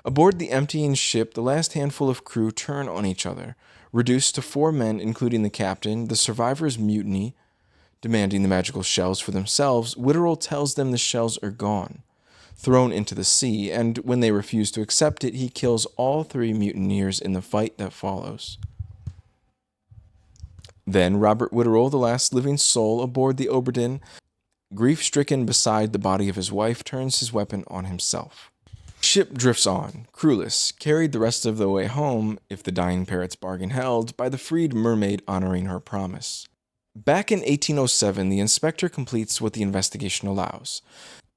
Aboard the emptying ship, the last handful of crew turn on each other. Reduced to 4 men, including the captain, the survivors mutiny, demanding the magical shells for themselves. Witterell tells them the shells are gone, thrown into the sea, and when they refuse to accept it, he kills all 3 mutineers in the fight that follows. Then Robert Witterell, the last living soul aboard the Obra, grief-stricken beside the body of his wife, turns his weapon on himself. The ship drifts on, crewless, carried the rest of the way home, if the dying parrot's bargain held, by the freed mermaid honoring her promise. Back in 1807, the inspector completes what the investigation allows: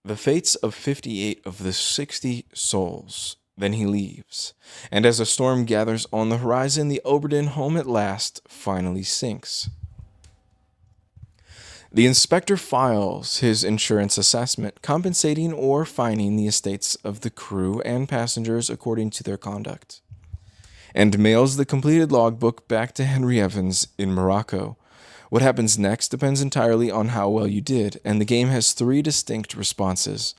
the fates of 58 of the 60 souls. Then he leaves, and as a storm gathers on the horizon, the Obra, home at last, finally sinks. The inspector files his insurance assessment, compensating or fining the estates of the crew and passengers according to their conduct, and mails the completed logbook back to Henry Evans in Morocco. What happens next depends entirely on how well you did, and the game has 3 distinct responses.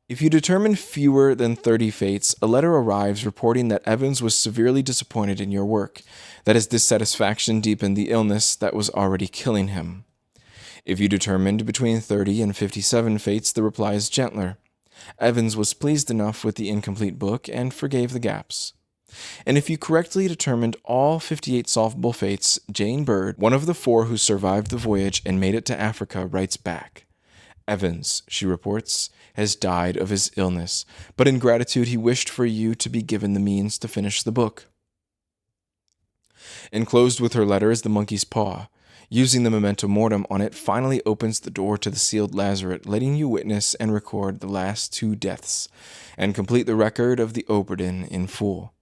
If you determine fewer than 30 fates, a letter arrives reporting that Evans was severely disappointed in your work, that his dissatisfaction deepened the illness that was already killing him. If you determined between 30 and 57 fates, the reply is gentler. Evans was pleased enough with the incomplete book and forgave the gaps. And if you correctly determined all 58 solvable fates, Jane Bird, one of the 4 who survived the voyage and made it to Africa, writes back. Evans, she reports, has died of his illness, but in gratitude he wished for you to be given the means to finish the book. Enclosed with her letter is the monkey's paw. Using the memento mortem on it finally opens the door to the sealed lazaret, letting you witness and record the last 2 deaths, and complete the record of the Obra in full.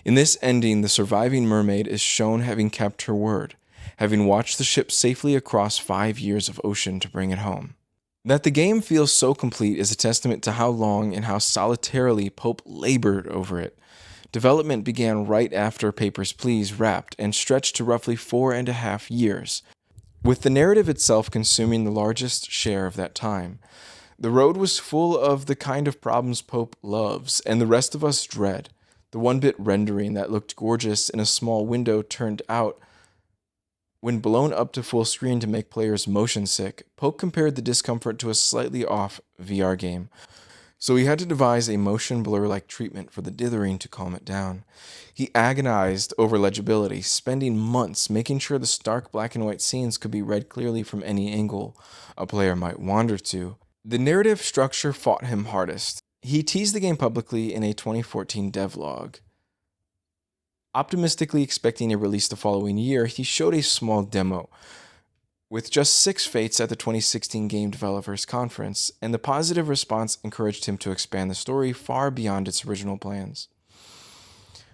In this ending, the surviving mermaid is shown having kept her word, having watched the ship safely across 5 years of ocean to bring it home. That the game feels so complete is a testament to how long and how solitarily Pope labored over it. Development began right after Papers, Please wrapped and stretched to roughly 4.5 years, with the narrative itself consuming the largest share of that time. The road was full of the kind of problems Pope loves and the rest of us dread. The 1-bit rendering that looked gorgeous in a small window turned out, when blown up to full screen, to make players motion sick. Pope compared the discomfort to a slightly off VR game, so he had to devise a motion blur-like treatment for the dithering to calm it down. He agonized over legibility, spending months making sure the stark black and white scenes could be read clearly from any angle a player might wander to. The narrative structure fought him hardest. He teased the game publicly in a 2014 devlog. Optimistically expecting a release the following year, he showed a small demo, with just 6 fates at the 2016 Game Developers Conference, and the positive response encouraged him to expand the story far beyond its original plans.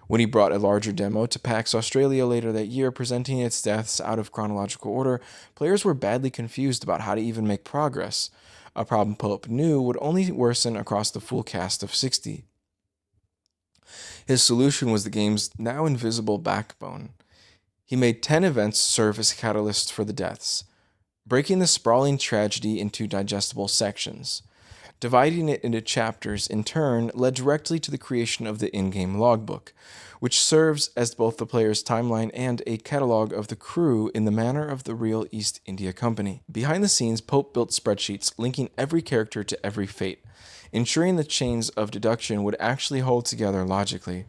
When he brought a larger demo to PAX Australia later that year, presenting its deaths out of chronological order, players were badly confused about how to even make progress, a problem Pope knew would only worsen across the full cast of 60. His solution was the game's now invisible backbone. He made 10 events serve as catalysts for the deaths, breaking the sprawling tragedy into digestible sections. Dividing it into chapters in turn led directly to the creation of the in-game logbook, which serves as both the player's timeline and a catalog of the crew in the manner of the real East India Company. Behind the scenes, Pope built spreadsheets linking every character to every fate, ensuring the chains of deduction would actually hold together logically.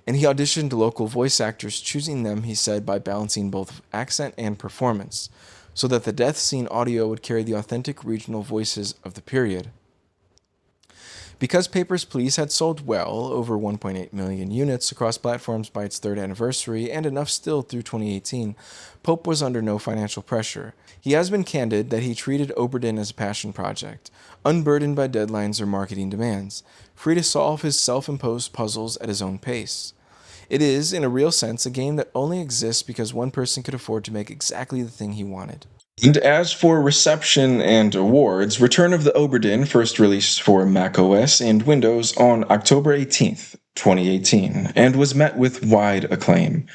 And he auditioned local voice actors, choosing them, he said, by balancing both accent and performance, so that the death scene audio would carry the authentic regional voices of the period. Because Papers, Please had sold well, over 1.8 million units across platforms by its 3rd anniversary, and enough still through 2018, Pope was under no financial pressure. He has been candid that he treated Obra as a passion project, unburdened by deadlines or marketing demands, free to solve his self-imposed puzzles at his own pace. It is, in a real sense, a game that only exists because one person could afford to make exactly the thing he wanted. And as for reception and awards, Return of the Obra first released for macOS and Windows on October 18th, 2018, and was met with wide acclaim.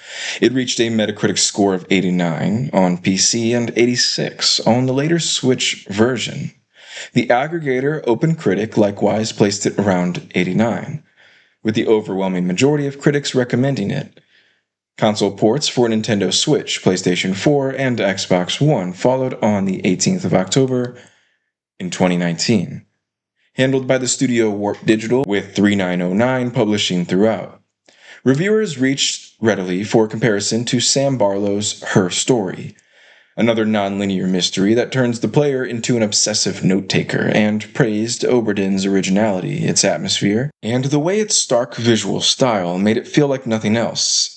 It reached a Metacritic score of 89 on PC and 86 on the later Switch version. The aggregator OpenCritic likewise placed it around 89, with the overwhelming majority of critics recommending it. Console ports for Nintendo Switch, PlayStation 4, and Xbox One followed on the 18th of October in 2019, handled by the studio Warp Digital with 3909 publishing throughout. Reviewers reached readily for comparison to Sam Barlow's Her Story, another non-linear mystery that turns the player into an obsessive note-taker, and praised Obra Dinn's originality, its atmosphere, and the way its stark visual style made it feel like nothing else.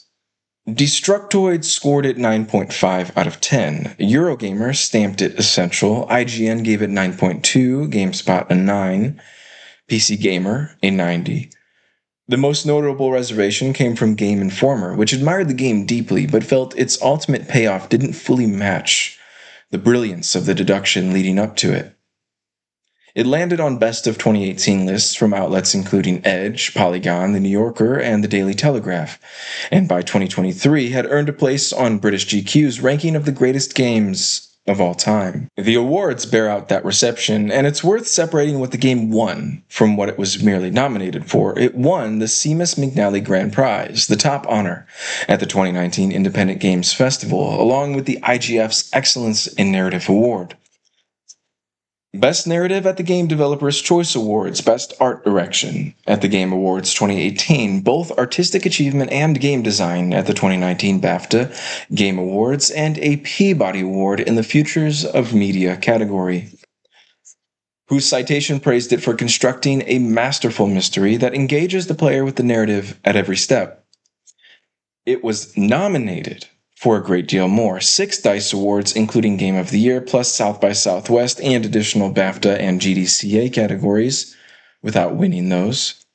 Destructoid scored it 9.5 out of 10. Eurogamer stamped it essential. IGN gave it 9.2, GameSpot a 9, PC Gamer a 90. The most notable reservation came from Game Informer, which admired the game deeply but felt its ultimate payoff didn't fully match the brilliance of the deduction leading up to it. It landed on Best of 2018 lists from outlets including Edge, Polygon, The New Yorker, and The Daily Telegraph, and by 2023 had earned a place on British GQ's ranking of the greatest games of all time. The awards bear out that reception, and it's worth separating what the game won from what it was merely nominated for. It won the Seamus McNally Grand Prize, the top honor at the 2019 Independent Games Festival, along with the IGF's Excellence in Narrative Award. Best Narrative at the Game Developers' Choice Awards, Best Art Direction at the Game Awards 2018, both Artistic Achievement and Game Design at the 2019 BAFTA Game Awards, and a Peabody Award in the Futures of Media category, whose citation praised it for constructing a masterful mystery that engages the player with the narrative at every step. It was nominated for a great deal more. 6 DICE Awards, including Game of the Year, plus South by Southwest and additional BAFTA and GDCA categories, without winning those.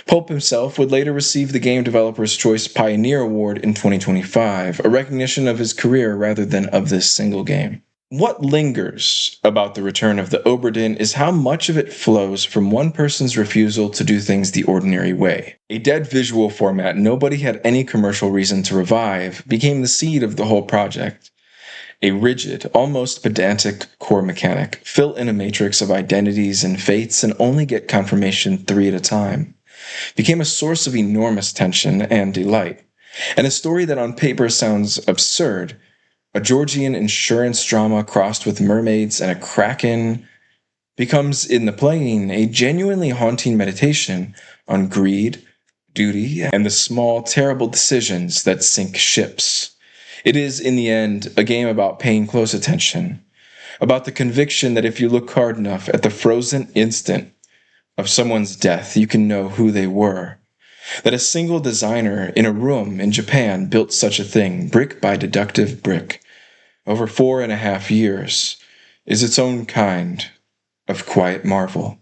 Pope himself would later receive the Game Developers' Choice Pioneer Award in 2025, a recognition of his career rather than of this single game. What lingers about the return of the Obra Dinn is how much of it flows from one person's refusal to do things the ordinary way. A dead visual format nobody had any commercial reason to revive became the seed of the whole project. A rigid, almost pedantic core mechanic, fill in a matrix of identities and fates and only get confirmation 3 at a time, became a source of enormous tension and delight, and a story that on paper sounds absurd. A Georgian insurance drama crossed with mermaids and a kraken becomes, in the playing, a genuinely haunting meditation on greed, duty, and the small, terrible decisions that sink ships. It is, in the end, a game about paying close attention, about the conviction that if you look hard enough at the frozen instant of someone's death, you can know who they were. That a single designer in a room in Japan built such a thing, brick by deductive brick, over 4.5 years, is its own kind of quiet marvel.